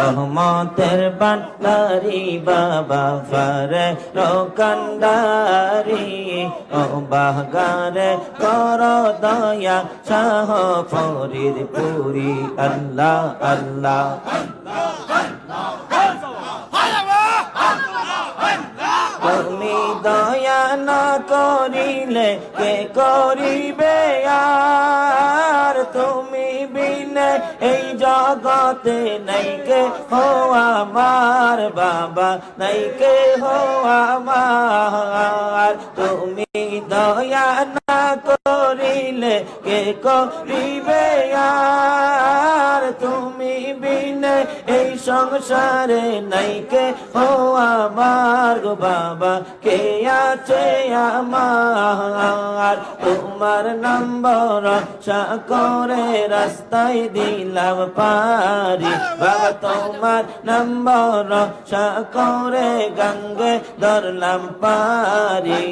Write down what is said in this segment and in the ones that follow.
রহমতের বান্দারি বাবা ফারে রোকান্ডারি ও বাগারে কর দয়া শাহ ফরিদপুরি আল্লাহ আল্লাহ তুমি দয়া না করিলে কে করিবে আর তুমি বিনে এই জগতে নাই কে হো আমার বাবা নাই কে হো আমার তুমি দয়া না করিলে কে করিবে আর তুমি বিনে এই সংসারে নাই কে হো আমার গো বাবা কে আছে আমার তোমার নম্বর করে রাস্তায় দিলাম পারি বাবা তোমার নম্বর করে গঙ্গে ধরলাম পারি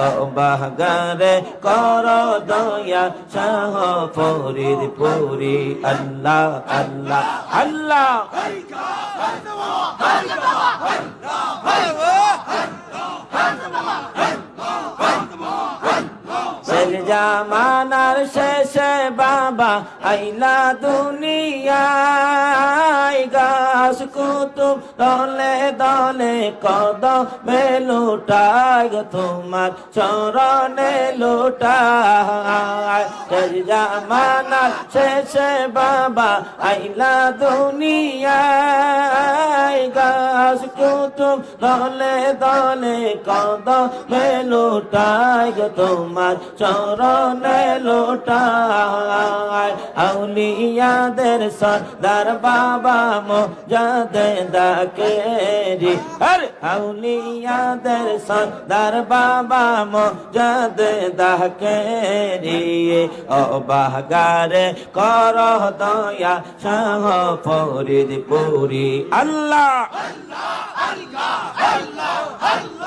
ও বাগারে কর দয়া শাহ ফরিদপুরি আল্লাহ আল্লাহ আল্লাহ জামানার শেষে বাবা আইলা দুনিয়ায় গাছ কুতুব দলে দলে কদমে লুটায় গো তোমার চরণে লুটায় জামানার শেষে বাবা আইলা দুনিয়ায় গাছ কুতুব দলে দলে কদমে লুটায় গো তোমার চরণে লোটায় আউলিয়াদের সরদার বাবা মুজাদ্দেদ কেরি আরে আউলিয়াদের সরদার বাবা মুজাদ্দেদ কেরি ও বাগারে কর দয়া শাহ ফরিদপুরি আল্লাহ আল্লাহ আল্লাহ আল্লাহ আল্লাহ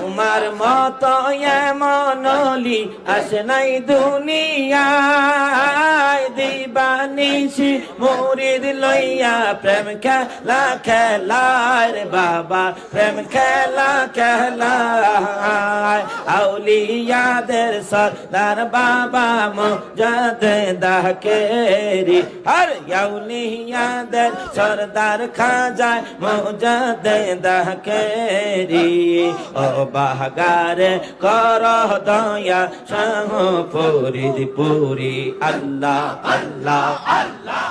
তোমার মতো এমনলি আসে নাই দুনিয়ায় দিবানিশি মুরিদ লইয়া প্রেম খেলা খেলায় রে বাবা প্রেম খেলা খেলায় আউলিয়াদের সরদার বাবা মুজাদ্দেদ কেরি আর আউলিয়াদের সরদার খাজা মুজাদ্দেদ কেরি ও বাগারে কর দয়া শাহ ফরিদপুরি আল্লাহ আল্লাহ আল্লাহ